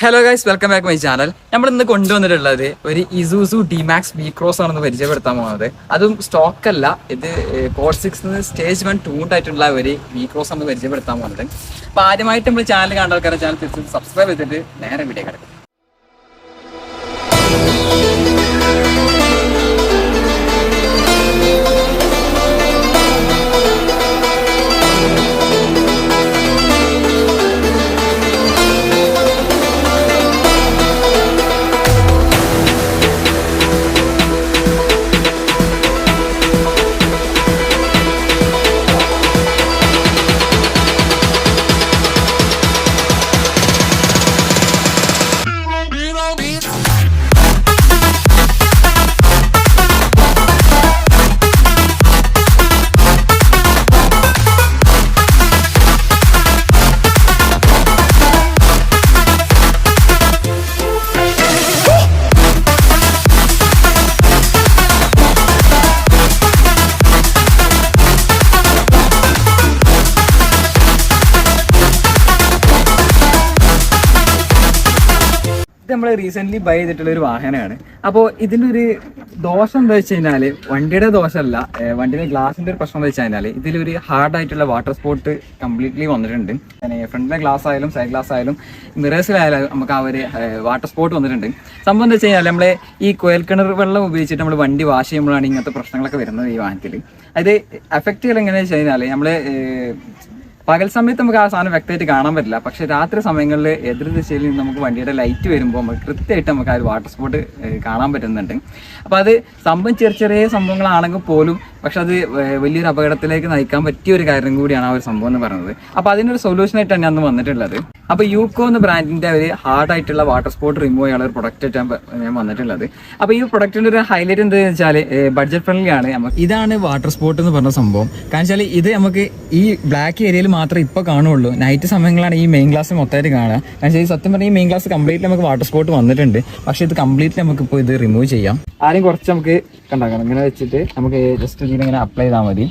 Hello guys, welcome back my channel. നമ്മൾ ഇന്ന് കൊണ്ടുവന്നിട്ടുള്ളത് ഒരു ഇസൂസു ഡിമാക്സ് ബി ക്രോസ് ആണെന്ന് പരിചയപ്പെടുത്താൻ പോകുന്നത്. അതും സ്റ്റോക്ക് അല്ല, ഇത് കോഡ് 6 സ്റ്റേജ് 1 ട്യൂൺഡ് ആയിട്ടുള്ള ഒരു ബി ക്രോസ് ആണ് പരിചയപ്പെടുത്താൻ പോകുന്നത്. അപ്പോൾ ആദ്യമായിട്ട് നമ്മൾ ചാനൽ കണ്ട ആൾക്കാരെ ചാനൽ തിരിച്ച് സബ്സ്ക്രൈബ് ചെയ്തിട്ട് നേരെ വീഡിയോ കിടക്കും. ഇത് നമ്മൾ റീസെന്റ് ബൈ ചെയ്തിട്ടുള്ള ഒരു വാഹനമാണ്. അപ്പോൾ ഇതിൻ്റെ ഒരു ദോഷം എന്താ വെച്ച് കഴിഞ്ഞാൽ, വണ്ടിയുടെ ദോഷമല്ല, വണ്ടിയുടെ ഗ്ലാസിന്റെ ഒരു പ്രശ്നം എന്താ വെച്ച് കഴിഞ്ഞാൽ ഇതിലൊരു ഹാർഡ് ആയിട്ടുള്ള വാട്ടർ സ്പോട്ട് കംപ്ലീറ്റ്ലി വന്നിട്ടുണ്ട്. ഫ്രണ്ടിലെ ഗ്ലാസ് ആയാലും സൈഡ് ഗ്ലാസ് ആയാലും മിറേഴ്സിലായാലും നമുക്ക് ആ ഒരു വാട്ടർ സ്പോട്ട് വന്നിട്ടുണ്ട്. സംഭവം എന്താ വെച്ച് കഴിഞ്ഞാൽ, നമ്മളെ ഈ കുഴൽക്കിണർ വെള്ളം ഉപയോഗിച്ചിട്ട് നമ്മൾ വണ്ടി വാഷ് ചെയ്യുമ്പോഴാണ് ഇങ്ങനത്തെ പ്രശ്നങ്ങളൊക്കെ വരുന്നത് ഈ വാഹനത്തിൽ. അത് എഫക്റ്റ് ചെയ്യൽ എങ്ങനെയാണെന്ന് വെച്ച് കഴിഞ്ഞാൽ, നമ്മൾ പകൽ സമയത്ത് നമുക്ക് ആ സാധനം വ്യക്തമായിട്ട് കാണാൻ പറ്റില്ല. പക്ഷെ രാത്രി സമയങ്ങളിൽ എതിർ ദിശയിൽ നിന്ന് നമുക്ക് വണ്ടിയുടെ ലൈറ്റ് വരുമ്പോൾ നമുക്ക് കൃത്യമായിട്ട് നമുക്ക് ആ ഒരു വാട്ടർ സ്പോട്ട് കാണാൻ പറ്റുന്നുണ്ട്. അപ്പോൾ അത് സംഭവം ചെറിയ ചെറിയ സംഭവങ്ങളാണെങ്കിൽ പോലും പക്ഷെ അത് വലിയൊരു അപകടത്തിലേക്ക് നയിക്കാൻ പറ്റിയ ഒരു കാര്യം കൂടിയാണ് ആ ഒരു സംഭവം എന്ന് പറയുന്നത്. അപ്പോൾ അതിനൊരു സൊല്യൂഷനായിട്ടാണ് ഞാൻ വന്നിട്ടുള്ളത്. അപ്പോൾ യൂക്കോ എന്ന ബ്രാൻഡിന്റെ ഒരു ഹാർഡ് ആയിട്ടുള്ള വാട്ടർ സ്പോട്ട് റിമൂവ് ചെയ്യാനുള്ള ഒരു പ്രൊഡക്റ്റ് ആയിട്ടാണ് ഞാൻ വന്നിട്ടുള്ളത്. അപ്പോൾ ഈ പ്രൊഡക്റ്റിന്റെ ഒരു ഹൈലൈറ്റ് എന്താണെന്ന് വെച്ചാൽ ബഡ്ജറ്റ് ഫ്രണ്ട്ലി ആണ്. ഇതാണ് വാട്ടർ സ്പോട്ട് എന്ന് പറഞ്ഞ സംഭവം. കാരണം വെച്ചാൽ ഇത് നമുക്ക് ഈ ബ്ലാക്ക് ഏരിയയിൽ മാത്രമേ ഇപ്പോൾ കാണുള്ളൂ. നൈറ്റ് സമയങ്ങളാണ് ഈ മെയിൻ ഗ്ലാസ് മൊത്തമായിട്ട് കാണുക. കാരണം വെച്ചാൽ സത്യം പറഞ്ഞാൽ ഈ മെയിൻ ഗ്ലാസ് കംപ്ലീറ്റ്ലി നമുക്ക് വാട്ടർ സ്പോട്ട് വന്നിട്ടുണ്ട്. പക്ഷേ ഇത് കംപ്ലീറ്റ്ലി നമുക്കിപ്പോൾ ഇത് റിമൂവ് ചെയ്യാം. ആദ്യം കുറച്ച് നമുക്ക് കണ്ടാക്കണം, ഇങ്ങനെ വെച്ചിട്ട് നമുക്ക് ജസ്റ്റ് ഇതിങ്ങനെ അപ്ലൈ ചെയ്താൽ മതി.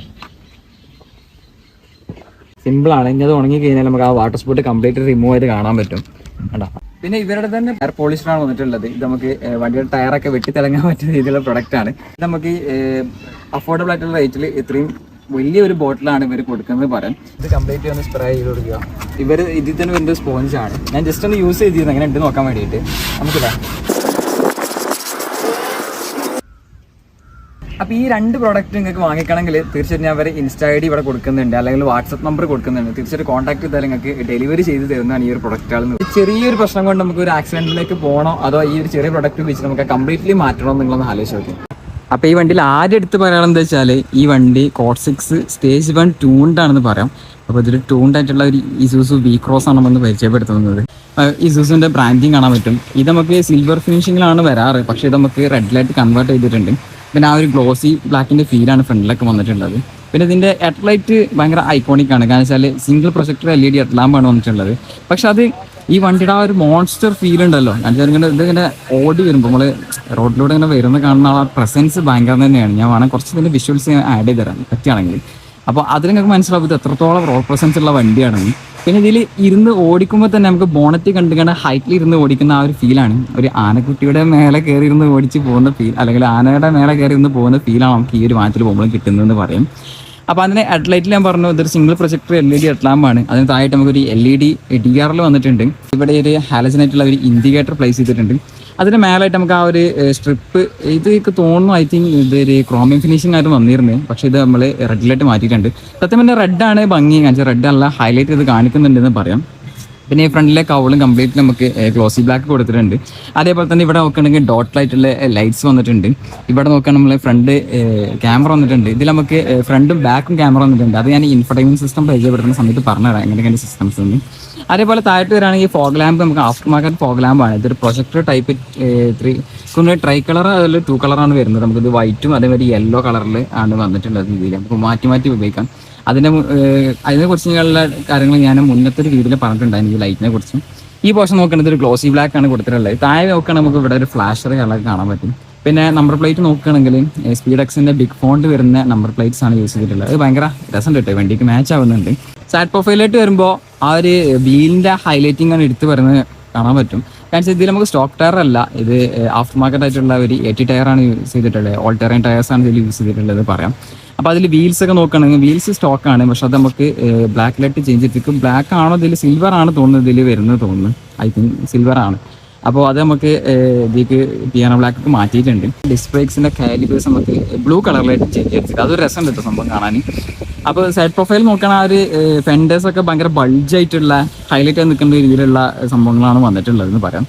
സിമ്പിളാണ്. ഇനി അത് ഉണങ്ങി കഴിഞ്ഞാൽ നമുക്ക് ആ വാട്ടർ സ്പോട്ട് കംപ്ലീറ്റ് റിമൂവ് ആയിട്ട് കാണാൻ പറ്റും. കണ്ടാ. പിന്നെ ഇവരുടെ തന്നെ എയർ പോളിഷറാണ് വന്നിട്ടുള്ളത്. ഇത് നമുക്ക് വണ്ടിയുടെ ടയറൊക്കെ വെട്ടിത്തിളങ്ങാൻ പറ്റുന്ന രീതിയിലുള്ള പ്രൊഡക്റ്റ് ആണ്. ഇത് നമുക്ക് അഫോർഡബിൾ ആയിട്ടുള്ള റേറ്റിൽ ഇത്രയും വലിയൊരു ബോട്ടിലാണ് ഇവർ കൊടുക്കുന്നത് പറയാൻ. ഇത് കംപ്ലീറ്റ് ഒന്ന് സ്പ്രേ ചെയ്ത് കൊടുക്കുക. ഇവർ ഇതിൽ തന്നെ വരുന്നത് സ്പോഞ്ചാണ്. ഞാൻ ജസ്റ്റ് ഒന്ന് യൂസ് ചെയ്തിരുന്നു അങ്ങനെ ഉണ്ട് നോക്കാൻ വേണ്ടിയിട്ട്. നമുക്കിതാ. അപ്പോൾ ഈ രണ്ട് പ്രോഡക്റ്റ് നിങ്ങൾക്ക് വാങ്ങിക്കണമെങ്കിൽ തീർച്ചയായിട്ടും ഞാൻ അവരെ ഇൻസ്റ്റാ ഐ ഡി ഇവിടെ കൊടുക്കുന്നുണ്ട്, അല്ലെങ്കിൽ വാട്സപ്പ് നമ്പർ കൊടുക്കുന്നുണ്ട്. തീർച്ചയായിട്ടും കോൺടാക്ട് ചെയ്താൽ നിങ്ങൾക്ക് ഡെലിവറി ചെയ്ത് തരുന്നതാണ് ഈ ഒരു പ്രൊഡക്റ്റുകൾ. ചെറിയൊരു പ്രശ്നം കൊണ്ട് നമുക്ക് ഒരു ആക്സിഡന്റിലേക്ക് പോകണോ അതോ ഈ ഒരു ചെറിയ പ്രൊഡക്റ്റ് ഉപയോഗിച്ച് നമുക്ക് കംപ്ലീറ്റ്ലി മാറ്റണോ എന്നുള്ളതൊന്ന് ആലോചിച്ച് നോക്കി. അപ്പോൾ ഈ വണ്ടിയിൽ ആദ്യം എടുത്ത് പറയാനെന്താ വെച്ചാൽ, ഈ വണ്ടി കോഡ് 6 സ്റ്റേജ് 1 ട്യൂൺഡ് ആണെന്ന് പറയാം. അപ്പോൾ ഇതിൽ ട്യൂൺഡ് ആയിട്ടുള്ള ഒരു ഇസൂസു വി ക്രോസ് ആണ് നമ്മൾ പരിചയപ്പെടുത്തുന്നത്. ഇസൂസുവിൻ്റെ ബ്രാൻഡിങ് കാണാൻ പറ്റും. ഇത് നമുക്ക് സിൽവർ ഫിനിഷിങ്ങിലാണ് വരാറ്, പക്ഷേ ഇത് നമുക്ക് റെഡ് ലൈറ്റ് കൺവേർട്ട് ചെയ്തിട്ടുണ്ട്. പിന്നെ ആ ഒരു ഗ്ലോസി ബ്ലാക്കിൻ്റെ ഫീലാണ് ഫ്രണ്ടിലൊക്കെ വന്നിട്ടുള്ളത്. പിന്നെ ഇതിൻ്റെ ഹെഡ്ലൈറ്റ് ഭയങ്കര ഐക്കോണിക് ആണ്. കാരണം വെച്ചാൽ സിംഗിൾ പ്രൊജക്ടർ LED ഹെഡ്ലാമ്പാണ് വന്നിട്ടുള്ളത്. പക്ഷെ അത് ഈ വണ്ടിയുടെ ആ ഒരു മോൺസ്റ്റർ ഫീൽ ഉണ്ടല്ലോ. ഇങ്ങനെ ഇതിങ്ങനെ ഓടി വരുമ്പോൾ നമ്മൾ റോഡിലൂടെ ഇങ്ങനെ വരുന്ന കാണുന്ന ആ പ്രസൻസ് ഭയങ്കര തന്നെയാണ്. ഞാൻ വേണമെങ്കിൽ കുറച്ച് ഇതിൻ്റെ വിഷ്വൽസ് ആഡ് ചെയ്ത് തരാം പറ്റുകയാണെങ്കിൽ. അപ്പോൾ അതിൽ നിങ്ങൾക്ക് മനസ്സിലാവും ഇത് എത്രത്തോളം റോഡ് പ്രസൻസ് ഉള്ള വണ്ടിയാണെന്ന്. പിന്നെ ഇതിൽ ഇരുന്ന് ഓടിക്കുമ്പോൾ തന്നെ നമുക്ക് ബോണറ്റ് കണ്ടുകൊണ്ട് ഹൈറ്റിൽ ഇരുന്ന് ഓടിക്കുന്ന ആ ഒരു ഫീലാണ്. ഒരു ആനക്കുട്ടിയുടെ മേലെ കയറി ഇരുന്ന് ഓടിച്ച് പോകുന്ന ഫീൽ, അല്ലെങ്കിൽ ആനയുടെ മേലെ കയറി ഇരുന്ന് പോകുന്ന ഫീലാണ് നമുക്ക് ഈ ഒരു വാഹനത്തിൽ പോകുമ്പോൾ കിട്ടുന്നതെന്ന് പറയും. അപ്പോൾ അതിന് ഹെഡ്ലൈറ്റിൽ ഞാൻ പറഞ്ഞു ഇതൊരു സിംഗിൾ പ്രൊജക്ടർ LED ഹെഡ്ലാമ്പാണ്. അതിന് താഴായിട്ട് നമുക്കൊരു LED DRL വന്നിട്ടുണ്ട്. ഇവിടെ ഒരു ഹാലജനായിട്ടുള്ള ഒരു ഇൻഡിക്കേറ്റർ പ്ലേസ് ചെയ്തിട്ടുണ്ട്. അതിന് മേലായിട്ട് നമുക്ക് ആ ഒരു സ്ട്രിപ്പ്, ഇത് തോന്നുന്നു ഐ തിങ്ക് ഇതൊരു ക്രോമിയം ഫിനിഷിംഗ് ആയിട്ട് വന്നിരുന്നത്. പക്ഷേ ഇത് നമ്മൾ റെഡിലായിട്ട് മാറ്റിയിട്ടുണ്ട്. സത്യം പറഞ്ഞാൽ റെഡാണ് ഭംഗി. കാണിച്ചാൽ റെഡ് അല്ല, ഹൈലൈറ്റ് ചെയ്ത് കാണിക്കുന്നുണ്ടെന്ന് പറയാം. പിന്നെ ഈ ഫ്രണ്ടിലെ കവളും കംപ്ലീറ്റ് നമുക്ക് ഗ്ലോസി ബ്ലാക്ക് കൊടുത്തിട്ടുണ്ട്. അതേപോലെ തന്നെ ഇവിടെ നോക്കുകയാണെങ്കിൽ ഡോട്ട് ലൈറ്റുള്ള ലൈറ്റ്സ് വന്നിട്ടുണ്ട്. ഇവിടെ നോക്കുകയാണെങ്കിൽ നമ്മൾ ഫ്രണ്ട് ക്യാമറ വന്നിട്ടുണ്ട്. ഇതിൽ നമുക്ക് ഫ്രണ്ടും ബാക്കും ക്യാമറ വന്നിട്ടുണ്ട്. അത് ഞാൻ ഇൻഫർടൈൻമെന്റ് സിസ്റ്റം പരിചയപ്പെടുത്തുന്ന സമയത്ത് പറഞ്ഞുതരാം എങ്ങനെയൊക്കെയാണ് സിസ്റ്റംസ് ഉണ്ട്. അതേപോലെ താഴത്ത് വരാണെങ്കിൽ ഫോഗ് ലാമ്പ് നമുക്ക് ആഫ്റ്റർ മാർക്കറ്റ് ഫോഗ് ലാമ്പാണ്. ഇതൊരു പ്രൊജക്ടർ ടൈപ്പ് 3 ട്രൈ കളർ, അതിൽ 2 കളറാണ് വരുന്നത്. നമുക്കിത് വൈറ്റും അതേമാതിരി യെല്ലോ കളറിൽ ആണ് വന്നിട്ടുള്ളത്. രീതിയിൽ നമുക്ക് മാറ്റി മാറ്റി ഉപയോഗിക്കാം. അതിനെക്കുറിച്ച് ഉള്ള കാര്യങ്ങൾ ഞാൻ മുന്നത്തെ ഒരു വീഡിയോയിൽ പറഞ്ഞിട്ടുണ്ടായിരുന്നു ഈ ലൈറ്റിനെ കുറിച്ച്. ഈ പോർഷൻ നോക്കുകയാണെങ്കിൽ ഒരു ഗ്ലോസി ബ്ലാക്ക് ആണ് കൊടുത്തിട്ടുള്ളത്. താഴെ നോക്കുകയാണെങ്കിൽ നമുക്ക് ഇവിടെ ഒരു ഫ്ലാഷർ കളർ കാണാൻ പറ്റും. പിന്നെ നമ്പർ പ്ലേറ്റ് നോക്കുകയാണെങ്കിൽ സ്പീഡ് എക്സിന്റെ ബിഗ് ഫോണ്ട് വരുന്ന നമ്പർ പ്ലേറ്റ്സ് ആണ് യൂസ് ചെയ്തിട്ടുള്ളത്. അത് ഭയങ്കര രസം കിട്ടും, വണ്ടിക്ക് മാച്ച് ആവുന്നുണ്ട്. സാറ്റ് പ്രൊഫൈലായിട്ട് വരുമ്പോൾ ആ ഒരു വീലിന്റെ ഹൈലൈറ്റിംഗ് ആണ് എടുത്ത് പറയുന്നത് കാണാൻ പറ്റും. കാരണം ഇതിൽ നമുക്ക് സ്റ്റോക്ക് ടയർ അല്ല, ഇത് ആഫ്റ്റർ മാർക്കറ്റ് ആയിട്ടുള്ള ഒരു 80 ടയറാണ് യൂസ് ചെയ്തിട്ടുള്ളത്. ഓൾ ടെറൈൻ ടയേഴ്സാണ് ഇതിൽ യൂസ് ചെയ്തിട്ടുള്ളത് പറയാം. അപ്പോൾ അതിൽ വീൽസ് ഒക്കെ നോക്കുകയാണെങ്കിൽ വീൽസ് സ്റ്റോക്കാണ്, പക്ഷെ അത് നമുക്ക് ബ്ലാക്ക് ലൈറ്റ് ചേഞ്ച് ചെയ്തിരിക്കും. ബ്ലാക്ക് ആണോ ഇതിൽ സിൽവർ ആണ് തോന്നുന്നത്, ഇതിൽ വരുന്നത് തോന്നുന്നു. ഐ തിങ്ക് സിൽവർ ആണ്. അപ്പോൾ അത് നമുക്ക് ഇതിലേക്ക് പിയാനോ ബ്ലാക്ക് മാറ്റിയിട്ടുണ്ട്. ഡിസ്ക് ബ്രേക്സിൻ്റെ കാലിബേഴ്സ് നമുക്ക് ബ്ലൂ കളറിലായിട്ട് ചേഞ്ച് ചെയ്തിട്ട് അതൊരു രസം കിട്ടും സംഭവം കാണാൻ. അപ്പോൾ സൈഡ് പ്രൊഫൈൽ നോക്കുകയാണെങ്കിൽ ആ ഒരു ഫെൻഡേഴ്സൊക്കെ ഭയങ്കര ബൾജായിട്ടുള്ള ഹൈലൈറ്റ് ആയി നിൽക്കുന്ന രീതിയിലുള്ള സംഭവങ്ങളാണ് വന്നിട്ടുള്ളതെന്ന് പറയാം.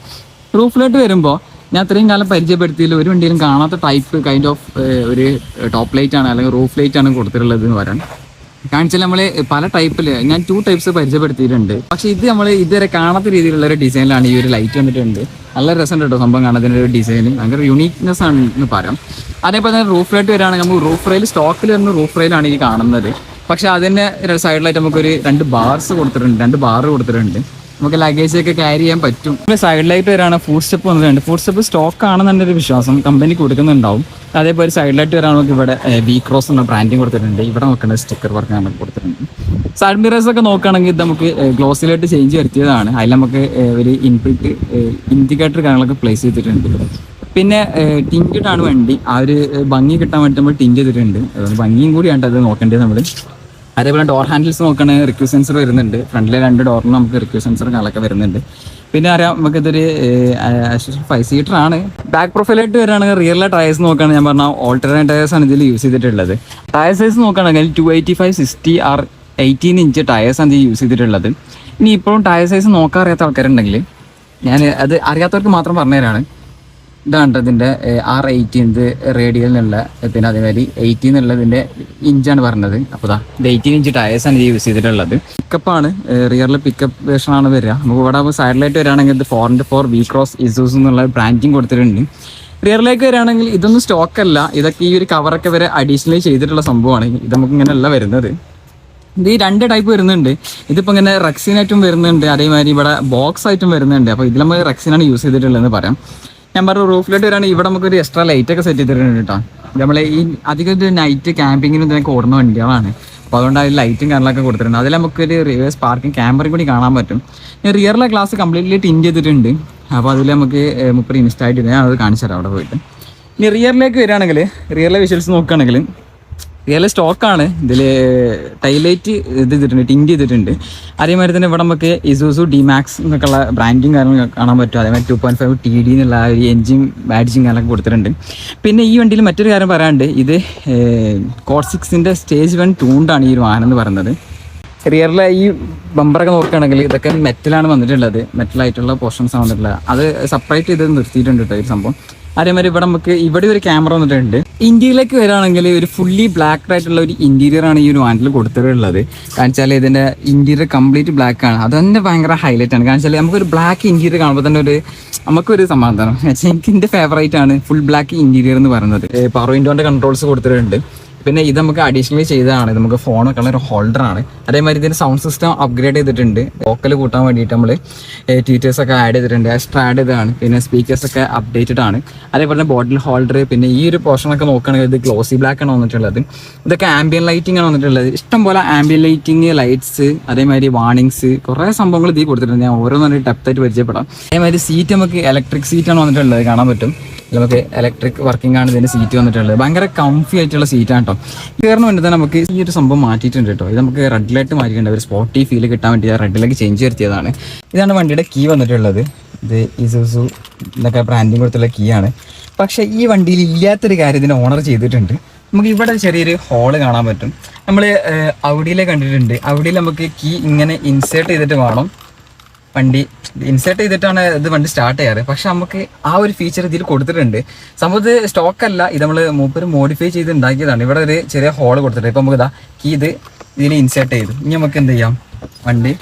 റൂഫിലോട്ട് വരുമ്പോൾ ഞാൻ അത്രയും കാലം പരിചയപ്പെടുത്തിയതിൽ ഒരു വണ്ടിയിലും കാണാത്ത ടൈപ്പ് കൈൻഡ് ഓഫ് ഒരു ടോപ്പ് ലൈറ്റ് ആണ് അല്ലെങ്കിൽ റൂഫ് ലൈറ്റ് ആണ് കൊടുത്തിട്ടുള്ളത് എന്ന് പറയാം. കാണിച്ചാൽ നമ്മൾ പല ടൈപ്പിൽ ഞാൻ 2 ടൈപ്സ് പരിചയപ്പെടുത്തിയിട്ടുണ്ട്. പക്ഷേ ഇത് നമ്മൾ ഇതുവരെ കാണാത്ത രീതിയിലുള്ള ഒരു ഡിസൈനിലാണ് ഈ ഒരു ലൈറ്റ് വന്നിട്ടുണ്ട്. നല്ല രസം കേട്ടോ സംഭവം കാണാൻ, ഒരു ഡിസൈൻ ഭയങ്കര യുണീക്നെസ് ആണ് എന്ന് പറയാം. അതേപോലെ തന്നെ റൂഫ് ലൈറ്റ് വരികയാണെങ്കിൽ നമുക്ക് റൂഫ് റെയിൽ സ്റ്റോക്കിൽ വരുന്ന റൂഫ് റെയിലാണ് ഈ കാണുന്നത്. പക്ഷേ അതിൻ്റെ സൈഡിലായിട്ട് നമുക്കൊരു 2 ബാർസ് കൊടുത്തിട്ടുണ്ട്, 2 ബാർ കൊടുത്തിട്ടുണ്ട്. നമുക്ക് ലഗേജ് ഒക്കെ ക്യാരി ചെയ്യാൻ പറ്റും. സൈഡിലായിട്ട് വരാണ് ഫുഡ് സ്റ്റെപ്പ് വന്നിട്ടുണ്ട്. ഫുഡ് സ്റ്റെപ്പ് സ്റ്റോക്ക് ആണെന്നെ ഒരു വിശ്വാസം കമ്പനി കൊടുക്കുന്നുണ്ടാവും. അതേപോലെ സൈഡിലായിട്ട് വരാൻ നമുക്ക് ഇവിടെ ബി ക്രോസ് എന്ന ബ്രാൻഡിങ് കൊടുത്തിട്ടുണ്ട്. ഇവിടെ നോക്കേണ്ട സ്റ്റിക്കർ വർക്ക് നമുക്ക് കൊടുത്തിട്ടുണ്ട്. സൈഡ് മിറേഴ്സ് ഒക്കെ നോക്കുകയാണെങ്കിൽ ഇത് നമുക്ക് ഗ്ലോസിലായിട്ട് ചേഞ്ച് വരുത്തിയതാണ്. അതിൽ നമുക്ക് ഒരു ഇൻബിൽറ്റ് ഇൻഡിക്കേറ്റർ കാര്യങ്ങളൊക്കെ പ്ലേസ് ചെയ്തിട്ടുണ്ട്. പിന്നെ ടിൻറ്റഡ് ആണ് വണ്ടി. ആ ഒരു ഭംഗി കിട്ടാൻ വേണ്ടി നമ്മൾ ടിൻറ്റ് ചെയ്തിട്ടുണ്ട്. അതുകൊണ്ട് ഭംഗിയും കൂടിയാണ് അത് നോക്കേണ്ടത് നമ്മൾ. അതേപോലെ ഡോർ ഹാൻഡിൽസ് നോക്കുകയാണെങ്കിൽ റിക്യൂ സെൻസർ വരുന്നുണ്ട്. ഫ്രണ്ടിലെ 2 ഡോറിനും നമുക്ക് റിക്യൂ സെൻസർ കാലൊക്കെ വരുന്നുണ്ട്. പിന്നെ അറിയാം നമുക്കിതൊരു 5 സീറ്റർ ആണ്. ബാക്ക് പ്രൊഫൈലായിട്ട് വരികയാണെങ്കിൽ റിയറിലെ ടയേഴ്സ് നോക്കുകയാണെങ്കിൽ ഞാൻ പറഞ്ഞാൽ ഓൾ ടെറൈൻ ടയേഴ്സാണ് ഇതിൽ യൂസ് ചെയ്തിട്ടുള്ളത്. ടയർ സൈസ് നോക്കുകയാണെങ്കിൽ 285/60/18 ഇഞ്ച് ടയേഴ്സാണ് ഇത് യൂസ് ചെയ്തിട്ടുള്ളത്. ഇനി ഇപ്പോഴും ടയർ സൈസ് നോക്കാൻ അറിയാത്ത ആൾക്കാരുണ്ടെങ്കിൽ ഞാൻ അത് അറിയാത്തവർക്ക് മാത്രം പറഞ്ഞുതരാണ്. ഇതാണ് ഇതിൻ്റെ R18 റേഡിയൽ എന്നുള്ള, പിന്നെ അതേമാതിരി 80 എന്നുള്ളതിൻ്റെ ഇഞ്ചാണ് പറഞ്ഞത്. അപ്പോൾ ഇത് 18 ഇഞ്ച് ടയേഴ്സാണ് ഇത് യൂസ് ചെയ്തിട്ടുള്ളത്. പിക്കപ്പാണ് റിയറിൽ പിക്കപ്പ് വേർഷനാണ് വരിക. നമുക്ക് ഇവിടെ സൈഡിലായിട്ട് വരികയാണെങ്കിൽ ഇത് 4x4 വി ക്രോസ് ഇസൂസ് എന്നുള്ള ബ്രാൻഡിങ് കൊടുത്തിട്ടുണ്ട്. റിയറിലേക്ക് വരികയാണെങ്കിൽ ഇതൊന്നും സ്റ്റോക്കല്ല, ഇതൊക്കെ ഈ ഒരു കവറൊക്കെ വരെ അഡീഷണലി ചെയ്തിട്ടുള്ള സംഭവമാണ്. ഇത് നമുക്ക് ഇങ്ങനെയല്ല വരുന്നത്. ഇത് ഈ 2 ടൈപ്പ് വരുന്നുണ്ട്. ഇതിപ്പോൾ ഇങ്ങനെ റെക്സിനായിട്ടും വരുന്നുണ്ട്, അതേമാതിരി ഇവിടെ ബോക്സ് ആയിട്ടും വരുന്നുണ്ട്. അപ്പോൾ ഇതിൽ നമ്മൾ റെക്സിനാണ് യൂസ് ചെയ്തിട്ടുള്ളതെന്ന് പറയാം. ഞാൻ പറഞ്ഞ റൂഫിലോട്ട് വരികയാണെങ്കിൽ ഇവിടെ നമുക്കൊരു എക്സ്ട്രാ ലൈറ്റൊക്കെ സെറ്റ് ചെയ്തിട്ടുണ്ട് കേട്ടോ. നമ്മൾ ഈ അധികം നൈറ്റ് ക്യാമ്പിങ്ങിനും ഇതിനൊക്കെ ഓടുന്ന വണ്ടികളാണ്. അപ്പോൾ അതുകൊണ്ട് അതിൽ ലൈറ്റും കാര്യങ്ങളൊക്കെ കൊടുത്തിട്ടുണ്ട്. അതിൽ നമുക്കൊരു റിവേഴ്സ് പാർക്കിംഗ് ക്യാമറയും കൂടി കാണാൻ പറ്റും. റിയറിലെ ഗ്ലാസ് കംപ്ലീറ്റ്ലി ടിൻ ചെയ്തിട്ടുണ്ട്. അപ്പോൾ അതിൽ നമുക്ക് 30 ഇൻസ്റ്റായിട്ട് ഞാൻ അത് കാണിച്ചു തരാം അവിടെ പോയിട്ട്. ഇനി റിയറിലേക്ക് വരികയാണെങ്കിൽ റിയറിലെ വിഷ്വൽസ് നോക്കുകയാണെങ്കിൽ റിയൽ സ്റ്റോക്കാണ്. ഇതിൽ ടൈലൈറ്റ് ഇത് ചെയ്തിട്ടുണ്ട്, ടിൻറ്റ് ചെയ്തിട്ടുണ്ട്. അതേമാതിരി തന്നെ ഇവിടെ നമുക്ക് ഇസൂസു ഡിമാക്സ് എന്നൊക്കെയുള്ള ബ്രാൻഡിങ് കാര്യങ്ങൾ കാണാൻ പറ്റും. അതേമാതിരി 2.5 TD എന്നുള്ള ഒരു എൻജിൻ ബാഡ്ജിങ് കാര്യങ്ങളൊക്കെ കൊടുത്തിട്ടുണ്ട്. പിന്നെ ഈ വണ്ടിയിൽ മറ്റൊരു കാര്യം പറയാനുണ്ട്, ഇത് കോഡ് 6ൻ്റെ സ്റ്റേജ് 1 ട്യൂൺഡാണ് ഈ ഒരു വാഹനം എന്ന് പറയുന്നത്. റിയറിലെ ഈ ബമ്പറൊക്കെ നോക്കുകയാണെങ്കിൽ ഇതൊക്കെ മെറ്റലാണ് വന്നിട്ടുള്ളത്, മെറ്റലായിട്ടുള്ള പോർഷൻസാണ് വന്നിട്ടുള്ളത്. അത് സെപ്പറേറ്റ് ചെയ്ത് നിർത്തിയിട്ടുണ്ട് കേട്ടോ ഈ സംഭവം. അതേമാതിരി ഇവിടെ നമുക്ക് ഇവിടെ ഒരു ക്യാമറ വന്നിട്ടുണ്ട്. ഇന്ത്യയിലേക്ക് വരികയാണെങ്കിൽ ഒരു ഫുള്ളി ബ്ലാക്ക് ആയിട്ടുള്ള ഒരു ഇന്റീരിയറാണ് ഈ ഒരു വാനിൽ കൊടുത്തിട്ടുള്ളത്. കാരണം വെച്ചാൽ ഇതിൻ്റെ ഇന്റീരിയർ കംപ്ലീറ്റ് ബ്ലാക്ക് ആണ്. അത് തന്നെ ഭയങ്കര ഹൈലൈറ്റ് ആണ്. കാരണം വെച്ചാൽ നമുക്കൊരു ബ്ലാക്ക് ഇന്റീരിയർ കാണുമ്പോൾ തന്നെ നമുക്കൊരു സമാധാനം. എനിക്ക് എൻ്റെ ഫേവറേറ്റ് ആണ് ഫുൾ ബ്ലാക്ക് ഇന്റീരിയർ എന്ന് പറയുന്നത്. പവർ വിൻഡോൻ്റെ കൺട്രോൾസ് കൊടുത്തിട്ടുണ്ട്. പിന്നെ ഇത് നമുക്ക് അഡീഷണലി ചെയ്തതാണ്. ഇത് നമുക്ക് ഫോണൊക്കെ ഉള്ള ഒരു ഹോൾഡറാണ്. അതേമാതിരി ഇതിൻ്റെ സൗണ്ട് സിസ്റ്റം അപ്ഗ്രേഡ് ചെയ്തിട്ടുണ്ട്. വോക്കൽ കൂട്ടാൻ വേണ്ടിയിട്ട് നമ്മൾ ട്വീറ്റേഴ്സൊക്കെ ആഡ് ചെയ്തിട്ടുണ്ട്, എക്സ്ട്രാ ആഡ് ചെയ്തതാണ്. പിന്നെ സ്പീക്കേഴ്സൊക്കെ അപ്ഡേറ്റഡ് ആണ്. അതേപോലെ തന്നെ ബോട്ടിൽ ഹോൾഡർ. പിന്നെ ഈ ഒരു പോർഷനൊക്കെ നോക്കുകയാണെങ്കിൽ ഇത് ഗ്ലോസി ബ്ലാക്ക് ആണ് വന്നിട്ടുള്ളത്. ഇതൊക്കെ ആംബിയൻ ലൈറ്റിംഗ് ആണ് വന്നിട്ടുള്ളത്. ഇഷ്ടംപോലെ ആംബിയൻ ലൈറ്റിംഗ്, ലൈറ്റ്സ്, അതേമാതിരി വാർണിങ്സ്, കുറേ സംഭവങ്ങൾ ഇതിൽ കൊടുത്തിട്ടുണ്ട്. ഞാൻ ഓരോന്നും ഡെപ്തായിട്ട് പരിചയപ്പെടാം. അതേമാതിരി സീറ്റ് നമുക്ക് ഇലക്ട്രിക് സീറ്റാണ് വന്നിട്ടുള്ളത്, കാണാൻ പറ്റും. നമുക്ക് ഇലക്ട്രിക് വർക്കിംഗ് ആണ് ഇതിൻ്റെ സീറ്റ് വന്നിട്ടുള്ളത്. ഭയങ്കര കംഫി ആയിട്ടുള്ള സീറ്റാണ് കേട്ടോ. കയറുന്ന വേണ്ടി തന്നെ നമുക്ക് ഈ ഒരു സംഭവം മാറ്റിയിട്ടുണ്ട് കേട്ടോ. ഇത് നമുക്ക് റെഡ് ലൈറ്റ് മാറ്റിയിട്ടുണ്ട്. ഒരു സ്പോട്ടി ഫീൽ കിട്ടാൻ വേണ്ടി റെഡിലേക്ക് ചേഞ്ച് വരുത്തിയതാണ്. ഇതാണ് വണ്ടിയുടെ കീ വന്നിട്ടുള്ളത്. ഇത് ഇസൂസു എന്നൊക്കെ ബ്രാൻഡിങ് കൊടുത്തുള്ള കീ ആണ്. പക്ഷേ ഈ വണ്ടിയിൽ ഇല്ലാത്തൊരു കാര്യം ഇതിന് ഓണർ ചെയ്തിട്ടുണ്ട്. നമുക്ക് ഇവിടെ ചെറിയൊരു ഹോള് കാണാൻ പറ്റും. നമ്മൾ ഔഡിയിലെ കണ്ടിട്ടുണ്ട്. ഔഡിയിൽ നമുക്ക് കീ ഇങ്ങനെ ഇൻസേർട്ട് ചെയ്തിട്ട് വേണം വണ്ടി ഇൻസേർട്ട് ചെയ്തിട്ടാണ് ഇത് വണ്ടി സ്റ്റാർട്ട് ചെയ്യാറ്. പക്ഷെ നമുക്ക് ആ ഒരു ഫീച്ചർ ഇതിൽ കൊടുത്തിട്ടുണ്ട്. സംഭവത്ത് സ്റ്റോക്കല്ല, ഇത് നമ്മൾ മൂപ്പര് മോഡിഫൈ ചെയ്ത് ഉണ്ടാക്കിയതാണ്. ഇവിടെ ഒരു ചെറിയ ഹോൾ കൊടുത്തിട്ടുണ്ട്. ഇപ്പം നമുക്ക് ഇതാ കീ ഇത് ഇതിൽ ഇൻസേർട്ട് ചെയ്തു. ഇനി നമുക്ക് എന്ത് ചെയ്യാം, വണ്ടി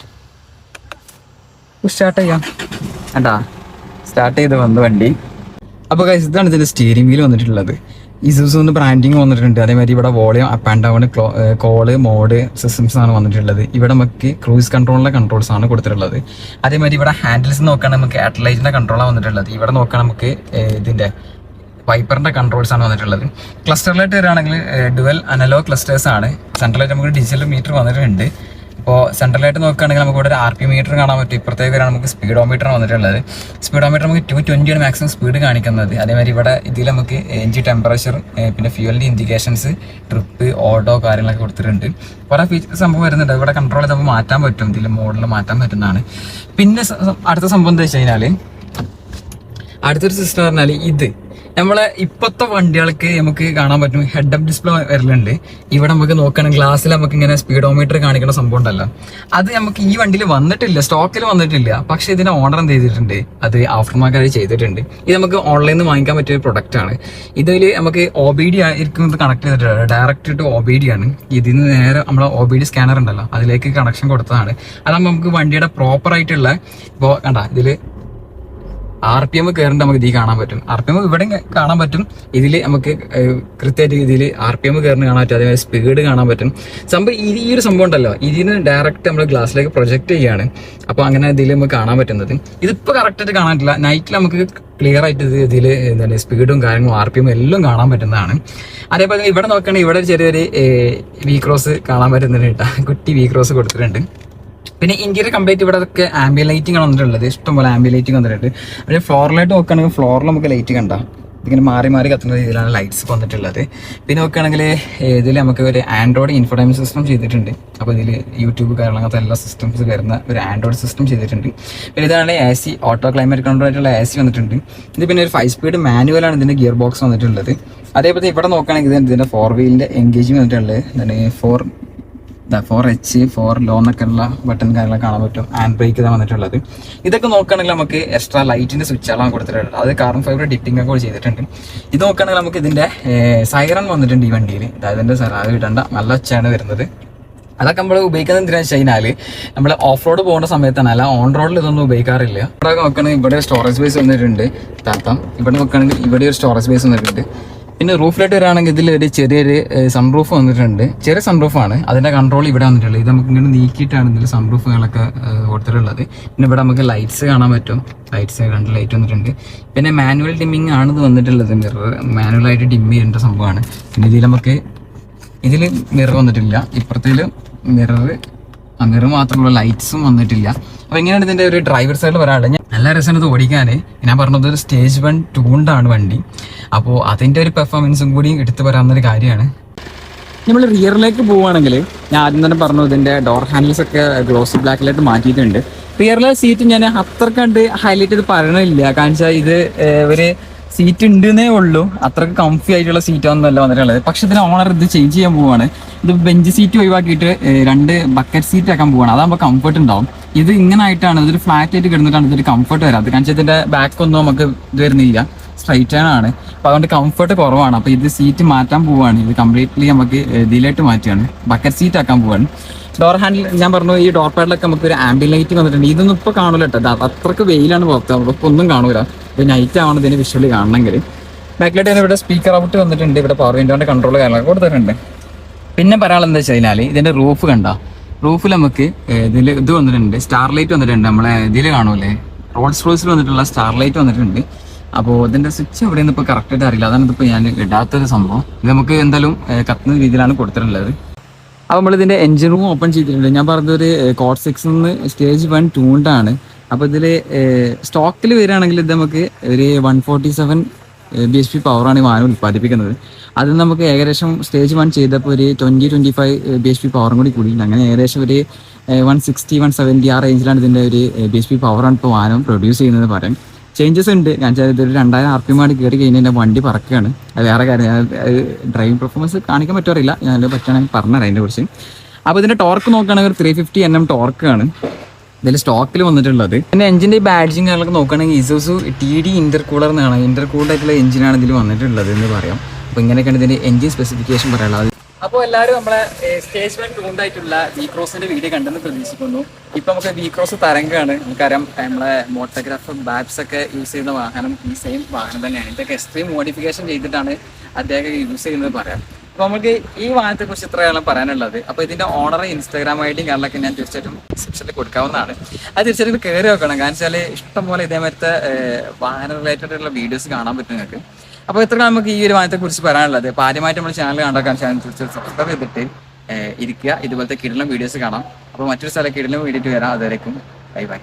സ്റ്റാർട്ട് ചെയ്യാം. കണ്ടാ സ്റ്റാർട്ട് ചെയ്ത് വന്ന വണ്ടി. അപ്പോൾ ഗൈസ് ഇതാണ് ഇതിൻ്റെ സ്റ്റിയറിംഗ് വീൽ വന്നിട്ടുള്ളത്. ഇസൂസുന്ന് ബ്രാൻഡിങ് വന്നിട്ടുണ്ട്. അതേമാതിരി ഇവിടെ volume up and down, call, mode systems ആണ് വന്നിട്ടുള്ളത്. ഇവിടെ നമുക്ക് ക്രൂയിസ് കൺട്രോളിൻ്റെ കൺട്രോൾസ് ആണ് കൊടുത്തിട്ടുള്ളത്. അതേമാതിരി ഇവിടെ ഹാൻഡിൽസ് നോക്കുകയാണെങ്കിൽ നമുക്ക് ആറ്റലൈറ്റിൻ്റെ കൺട്രോളാണ് വന്നിട്ടുള്ളത്. ഇവിടെ നോക്കുകയാണെങ്കിൽ നമുക്ക് ഇതിൻ്റെ വൈപ്പറിൻ്റെ കൺട്രോൾസ് ആണ് വന്നിട്ടുള്ളത്. ക്ലസ്റ്ററിലായിട്ട് വരികയാണെങ്കിൽ ഡുവൽ അനലോഗ് ക്ലസ്റ്റേഴ്സ് ആണ്. സെൻട്രലായിട്ട് നമുക്ക് ഡിജിറ്റൽ മീറ്റർ വന്നിട്ടുണ്ട്. അപ്പോൾ സെൻട്രലായിട്ട് നോക്കുകയാണെങ്കിൽ നമുക്ക് ഇവിടെ ഒരു RPM മീറ്റർ കാണാൻ പറ്റും. ഇപ്പുറത്തേക്ക് വരാൻ നമുക്ക് സ്പീഡോമീറ്റർ വന്നിട്ടുള്ളത്. സ്പീഡോമീറ്റർ നമുക്ക് 220 ആണ് മാക്സിമം സ്പീഡ് കാണിക്കുന്നത്. അതേമാതിരി ഇവിടെ ഇതിൽ നമുക്ക് എൻജിൻ ടെമ്പറേച്ചർ, പിന്നെ ഫ്യൂവലിൻ്റെ ഇൻഡിക്കേഷൻസ്, ട്രിപ്പ്, ഓട്ടോ കാര്യങ്ങളൊക്കെ കൊടുത്തിട്ടുണ്ട്. കുറേ ഫീച്ചർ സംഭവം വരുന്നുണ്ട്. ഇവിടെ കൺട്രോൾ ചെയ്ത് നമുക്ക് മാറ്റാൻ പറ്റും, ഇതിൽ മോഡൽ മാറ്റാൻ പറ്റുന്നതാണ്. പിന്നെ അടുത്ത സംഭവം എന്താ വെച്ച് കഴിഞ്ഞാൽ, അടുത്തൊരു സിസ്റ്റം പറഞ്ഞാൽ ഇത് നമ്മളെ ഇപ്പോഴത്തെ വണ്ടികൾക്ക് നമുക്ക് കാണാൻ പറ്റും ഹെഡ് അപ്പ് ഡിസ്പ്ലേ വരലുണ്ട്. ഇവിടെ നമുക്ക് നോക്കുകയാണെങ്കിൽ ഗ്ലാസ്സിൽ നമുക്ക് ഇങ്ങനെ സ്പീഡോമീറ്റർ കാണിക്കുന്ന സംഭവം ഉണ്ടല്ലോ, അത് നമുക്ക് ഈ വണ്ടിയിൽ വന്നിട്ടില്ല, സ്റ്റോക്കിൽ വന്നിട്ടില്ല. പക്ഷെ ഇതിന്റെ ഓർഡർ എന്ത് ചെയ്തിട്ടുണ്ട്, അത് ആഫ്റ്റർ മാർക്കറ്റ് ചെയ്തിട്ടുണ്ട്. ഇത് നമുക്ക് ഓൺലൈനിൽ നിന്ന് വാങ്ങിക്കാൻ പറ്റിയ ഒരു പ്രൊഡക്റ്റ് ആണ്. ഇതിൽ നമുക്ക് OBD ആയിരിക്കും കണക്ട് ചെയ്തിട്ടുണ്ട്, ഡയറക്റ്റ് ടു OBD ആണ്. ഇതിന് നേരെ നമ്മളെ OBD സ്കാനർ ഉണ്ടല്ലോ അതിലേക്ക് കണക്ഷൻ കൊടുത്തതാണ്. അതാകുമ്പോൾ നമുക്ക് വണ്ടിയുടെ പ്രോപ്പർ ആയിട്ടുള്ള, ഇപ്പോൾ കണ്ട ഇതിൽ RPM കയറേണ്ട നമുക്ക് ഇതിൽ കാണാൻ പറ്റും. RPM ഇവിടെ കാണാൻ പറ്റും. ഇതിൽ നമുക്ക് കൃത്യമായിട്ട് ഇതിൽ RPM കയറുന്ന കാണാൻ പറ്റും. അതേപോലെ സ്പീഡ് കാണാൻ പറ്റും. സംഭവം ഈ ഒരു സംഭവം ഉണ്ടല്ലോ, ഇതിന് ഡയറക്റ്റ് നമ്മൾ ഗ്ലാസ്സിലേക്ക് പ്രൊജക്ട് ചെയ്യാണ്. അപ്പോൾ അങ്ങനെ ഇതിൽ നമുക്ക് കാണാൻ പറ്റുന്നത്. ഇതിപ്പോൾ കറക്റ്റായിട്ട് കാണാൻ പറ്റില്ല. നൈറ്റിൽ നമുക്ക് ക്ലിയർ ആയിട്ട് ഇതിൽ എന്താണ് സ്പീഡും കാര്യങ്ങളും RPM എല്ലാം കാണാൻ പറ്റുന്നതാണ്. അതേപോലെ ഇവിടെ നോക്കുകയാണെങ്കിൽ ഇവിടെ ചെറിയൊരു V-ക്രോസ് കാണാൻ പറ്റുന്നുണ്ട് കേട്ടോ, കുട്ടി V-ക്രോസ് കൊടുത്തിട്ടുണ്ട്. പിന്നെ ഇന്റീരിയർ കംപ്ലീറ്റ് ഇവിടെ ഒക്കെ ആംബിയൻ ലൈറ്റിംഗ് ആണ് വന്നിട്ടുള്ളത്. ഇഷ്ടംപോലെ ആംബിയൻ ലൈറ്റിംഗ് വന്നിട്ടുണ്ട്. പക്ഷേ ഫ്ലോറിലായിട്ട് നോക്കുകയാണെങ്കിൽ ഫ്ലോറിൽ നമുക്ക് ലൈറ്റ് കണ്ട ഇതിങ്ങനെ മാറി മാറി കത്തുന്ന രീതിയിലാണ് ലൈറ്റ്സ് വന്നിട്ടുള്ളത്. പിന്നെ നോക്കുകയാണെങ്കിൽ ഇതിൽ നമുക്ക് ഒരു ആൻഡ്രോയിഡ് ഇൻഫോർടൈൻമെന്റ് സിസ്റ്റം ചെയ്തിട്ടുണ്ട്. അപ്പോൾ ഇതിൽ യൂട്യൂബ് കാര്യങ്ങൾ അങ്ങനത്തെ എല്ലാ സിസ്റ്റംസ് വരുന്ന ഒരു ആൻഡ്രോയിഡ് സിസ്റ്റം ചെയ്തിട്ടുണ്ട്. പിന്നെ ഇതാണ് AC, ഓട്ടോ ക്ലൈമറ്റ് കൺട്രോൾ ആയിട്ടുള്ള AC വന്നിട്ടുണ്ട്. ഇത് പിന്നെ ഒരു 5 സ്പീഡ് മാനുവലാണ് ഇതിൻ്റെ ഗിയർ ബോക്സ് വന്നിട്ടുള്ളത്. അതേപോലെ ഇവിടെ നോക്കുകയാണെങ്കിൽ ഇതിൻ്റെ 4 വീലിൻ്റെ എൻഗേജിങ് വന്നിട്ടുള്ളത്. എന്താണ് 4H 4 ലോ എന്നൊക്കെയുള്ള ബട്ടൺ കാര്യങ്ങളൊക്കെ കാണാൻ പറ്റും. ഹാൻഡ് ബ്രേക്ക് ഇതാണ് വന്നിട്ടുള്ളത്. ഇതൊക്കെ നോക്കുകയാണെങ്കിൽ നമുക്ക് എക്സ്ട്രാ ലൈറ്റിന്റെ സ്വിച്ചുകളാണ് കൊടുത്തിട്ടുള്ളത്. അത് കാർബൺ ഫൈബർ ഡിപ്പിംഗ് ഒക്കെ ചെയ്തിട്ടുണ്ട്. ഇത് നോക്കുകയാണെങ്കിൽ നമുക്ക് ഇതിന്റെ സൈറൺ വന്നിട്ടുണ്ട് ഈ വണ്ടിയിൽ. അതായത് ഇതിന്റെ സറാവ് ഇടേണ്ട നല്ല ഒച്ചയാണ് വരുന്നത്. അതൊക്കെ നമ്മൾ ഉപയോഗിക്കുന്നത് എന്തിനാണെന്ന് വെച്ച് കഴിഞ്ഞാൽ നമ്മൾ ഓഫ് റോഡ് പോകുന്ന സമയത്താണ്, അല്ല ഓൺ റോഡിൽ ഇതൊന്നും ഉപയോഗിക്കാറില്ല. ഇവിടെ നോക്കുകയാണെങ്കിൽ ഇവിടെ സ്റ്റോറേജ് സ്പേസ് വന്നിട്ടുണ്ട്. ഇവിടെ നോക്കുകയാണെങ്കിൽ ഇവിടെ ഒരു സ്റ്റോറേജ് സ്പേസ് വന്നിട്ടുണ്ട്. പിന്നെ റൂഫിലോട്ട് വരികയാണെങ്കിൽ ഇതിൽ ഒരു ചെറിയൊരു സൺറൂഫ് വന്നിട്ടുണ്ട്. ചെറിയ സൺറൂഫാണ്, അതിൻ്റെ കൺട്രോൾ ഇവിടെ വന്നിട്ടുള്ളത്. ഇത് നമുക്ക് ഇങ്ങനെ നീക്കിയിട്ടാണ് ഇതിൽ സൺറൂഫുകളൊക്കെ കൊടുത്തിട്ടുള്ളത്. പിന്നെ ഇവിടെ നമുക്ക് ലൈറ്റ്സ് കാണാൻ പറ്റും. ലൈറ്റ്സ് 2 ലൈറ്റ് വന്നിട്ടുണ്ട്. പിന്നെ മാനുവൽ ഡിമ്മിങ് ആണ് ഇത് വന്നിട്ടുള്ളത്. മിറർ മാനുവലായിട്ട് ഡിം ചെയ്യേണ്ട സംഭവമാണ്. പിന്നെ ഇതിൽ മിറർ വന്നിട്ടില്ല. ഇപ്പുറത്തേൽ മിറർ മാത്രമുള്ള ലൈറ്റ്സും വന്നിട്ടില്ല. അപ്പോൾ എങ്ങനെയാണ് ഇതിൻ്റെ ഒരു ഡ്രൈവർ സൈഡിൽ വരാനുള്ളത്? നല്ല രസമാണ് ഇത് ഓടിക്കാൻ. ഞാൻ പറഞ്ഞത് ഒരു സ്റ്റേജ് 1 ട്യൂൺഡാണ് വണ്ടി. അപ്പോൾ അതിൻ്റെ ഒരു പെർഫോമൻസും കൂടി എടുത്തു വരാവുന്നൊരു കാര്യമാണ്. നമ്മൾ റിയറിലേക്ക് പോവുകയാണെങ്കിൽ ഞാൻ ആദ്യം തന്നെ പറഞ്ഞു ഇതിൻ്റെ ഡോർ ഹാൻഡിൽസ് ഒക്കെ ഗ്ലോസി ബ്ലാക്കിലായിട്ട് മാറ്റിയിട്ടുണ്ട്. റിയറിലെ സീറ്റ് ഞാൻ അത്ര കണ്ട് ഹൈലൈറ്റ് ചെയ്ത് പറയണില്ല. കാരണം വെച്ചാൽ ഇത് ഒരു സീറ്റ് ഉണ്ടെന്നേ ഉള്ളൂ, അത്രക്ക് കംഫി ആയിട്ടുള്ള സീറ്റൊന്നുമല്ല വന്നിട്ടുള്ളത്. പക്ഷെ ഇതിന് ഓണർ ഇത് ചേഞ്ച് ചെയ്യാൻ പോവുകയാണ്. ഇത് ബെഞ്ച് സീറ്റ് ഒഴിവാക്കിയിട്ട് 2 ബക്കറ്റ് സീറ്റ് ആക്കാൻ പോവുകയാണ്. അതാകുമ്പോൾ കംഫർട്ട് ഉണ്ടാവും. ഇത് ഇങ്ങനെ ആയിട്ടാണ്, ഇതൊരു ഫ്ലാറ്റ് ആയിട്ട് കിടന്നിട്ടാണ് ഇതൊരു കംഫർട്ട് വരാത്. കാരണം വെച്ചാൽ ഇതിൻ്റെ ബാക്കൊന്നും നമുക്ക് ഇത് വരുന്നില്ല, സ്ട്രൈറ്റ് ആണ്. അപ്പോൾ അതുകൊണ്ട് കംഫർട്ട് കുറവാണ്. അപ്പോൾ ഇത് സീറ്റ് മാറ്റാൻ പോവുകയാണ്. ഇത് കംപ്ലീറ്റ്ലി നമുക്ക് ഇതിലായിട്ട് മാറ്റുകയാണ്, ബക്കറ്റ് സീറ്റ് ആക്കാൻ പോവുകയാണ്. ഡോർ ഹാൻഡിൽ ഞാൻ പറഞ്ഞു, ഈ ഡോർ പാഡിലൊക്കെ നമുക്ക് ഒരു ആംബിയൻ ലൈറ്റ് വന്നിട്ടുണ്ട്. ഇതൊന്നും ഇപ്പോൾ കാണൂല കേട്ടോ, അത്രക്ക് വെയിലാണ് പുറത്ത്, നമുക്ക് ഒന്നും കാണൂല. ഇത് നൈറ്റ് ആവണം ഇതിന് വിഷ്വലി കാണണമെങ്കിൽ. ബാക്കിലായിട്ട് തന്നെ ഇവിടെ സ്പീക്കർ ഔട്ട് വന്നിട്ടുണ്ട്. ഇവിടെ പവർ വിൻഡോന്റെ കൺട്രോൾ കാര്യങ്ങളൊക്കെ കൊടുത്തിട്ടുണ്ട്. പിന്നെ പറയാനുള്ളത് എന്താ വെച്ച് കഴിഞ്ഞാൽ ഇതിന്റെ റൂഫ് കണ്ട, റൂഫിൽ നമുക്ക് ഇതിൽ ഇത് വന്നിട്ടുണ്ട്, സ്റ്റാർ ലൈറ്റ് വന്നിട്ടുണ്ട്. നമ്മളെ ഇതിൽ കാണൂലേ റോൾസ് റോയ്സിൽ വന്നിട്ടുള്ള സ്റ്റാർ ലൈറ്റ് വന്നിട്ടുണ്ട്. അപ്പോൾ ഇതിന്റെ സ്വിച്ച് എവിടെയെന്ന് ഇപ്പോൾ കറക്റ്റായിട്ട് അറിയില്ല, അതാണ് ഇതിപ്പോൾ ഞാൻ ഇടാത്തൊരു സംഭവം. ഇത് നമുക്ക് എന്തായാലും കത്തുന്ന രീതിയിലാണ് കൊടുത്തിട്ടുള്ളത്. അപ്പോൾ നമ്മളിതിൻ്റെ എൻജിൻ റൂം ഓപ്പൺ ചെയ്തിട്ടുണ്ട്. ഞാൻ പറഞ്ഞതൊരു കോഡ് 6 നിന്ന് സ്റ്റേജ് 1 ട്യൂൺഡാണ്. അപ്പോൾ ഇതിൽ സ്റ്റോക്കിൽ വരികയാണെങ്കിൽ ഇത് നമുക്ക് ഒരു 147 bhp പവറാണ് ഈ വാഹനം ഉൽപ്പാദിപ്പിക്കുന്നത്. അത് നമുക്ക് ഏകദേശം സ്റ്റേജ് 1 ചെയ്തപ്പോൾ ഒരു 20-25 bhp പവറും കൂടി കൂടിയിട്ടുണ്ട്. അങ്ങനെ ഏകദേശം ഒരു 160-170 ആ റേഞ്ചിലാണ് ഇതിൻ്റെ ഒരു bhp പവറാണ് ഇപ്പോൾ വാഹനം പ്രൊഡ്യൂസ് ചെയ്യുന്നത് പറയാം. ചേഞ്ചസ് ഉണ്ട്. ഞാൻ വെച്ചാൽ ഇതൊരു 2000 RPM ആണ് കയറി കഴിഞ്ഞാൽ വണ്ടി പറക്കുകയാണ്. അത് വേറെ കാര്യം, ഡ്രൈവിംഗ് പെർഫോമൻസ് കാണിക്കാൻ പറ്റാറില്ല, ഞാൻ പറ്റുകയാണെങ്കിൽ പറഞ്ഞുതരാം അതിനെ കുറിച്ച്. അപ്പോൾ ഇതിൻ്റെ ടോർക്ക് നോക്കുകയാണെങ്കിൽ ഒരു 350 Nm ടോർക്കാണ് ഇതിൽ സ്റ്റോക്കിൽ വന്നിട്ടുള്ളത്. പിന്നെ എഞ്ചിൻ്റെ ബാഡ്ജിങ് കാര്യങ്ങളൊക്കെ നോക്കുകയാണെങ്കിൽ ഇസൂസു TD ഇന്റർകൂളർ എന്നാണ്, ഇന്റർകൂൾഡ് ആയിട്ടുള്ള എഞ്ചിനാണ് ഇതിൽ വന്നിട്ടുള്ളത് എന്ന് പറയാം. അപ്പോൾ ഇങ്ങനെയൊക്കെയാണ് ഇതിൻ്റെ എഞ്ചിൻ സ്പെസിഫിക്കേഷൻ പറയാനുള്ളത്. അപ്പോൾ എല്ലാവരും നമ്മളെ സ്റ്റേജ് 1 ട്യൂൺഡ് ആയിട്ടുള്ള V-ക്രോസിന്റെ വീഡിയോ കണ്ടെന്ന് പ്രതീക്ഷിക്കുന്നു. ഇപ്പം നമുക്ക് V-ക്രോസ് തരംഗമാണ്. നമുക്കറിയാം നമ്മളെ മോട്ടോഗ്രാഫർ ബാബ്സ് ഒക്കെ യൂസ് ചെയ്യുന്ന വാഹനം ഈ സെയിം വാഹനം തന്നെയാണ്. ഇതൊക്കെ എക്സ്ട്രീം മോഡിഫിക്കേഷൻ ചെയ്തിട്ടാണ് അദ്ദേഹം യൂസ് ചെയ്യുന്നത് പറയാം. അപ്പോൾ നമുക്ക് ഈ വാഹനത്തെ കുറിച്ച് ഇത്രയാണ് പറയാനുള്ളത്. അപ്പോൾ ഇതിന്റെ ഓണർ Instagram ID കാര്യങ്ങളൊക്കെ ഞാൻ തീർച്ചയായിട്ടും ഡിസ്ക്രിപ്ഷനിൽ കൊടുക്കാവുന്നതാണ്. അത് തീർച്ചയായിട്ടും കയറി വെക്കണം. കാരണം വെച്ചാൽ ഇഷ്ടംപോലെ ഇതേമാരത്തെ വാഹന റിലേറ്റഡ് ആയിട്ടുള്ള വീഡിയോസ് കാണാൻ പറ്റും നിങ്ങൾക്ക്. അപ്പോൾ ഇത്ര നമുക്ക് ഈ ഒരു വാഹനത്തെ കുറിച്ച് പറയാനുള്ളത്. അപ്പോൾ ആദ്യമായിട്ട് നമ്മൾ ചാനൽ കണ്ടാക്കാൻ ചാനൽ തീർച്ചയായിട്ടും സബ്സ്ക്രൈബ് ചെയ്തിട്ട് ഇരിക്കുക. ഇതുപോലത്തെ കിടിലം വീഡിയോസ് കാണാം. അപ്പോൾ മറ്റൊരു സ്ഥലം കിടലും വേണ്ടിയിട്ട് വരാം. അതുവരേക്കും ബൈ ബൈ.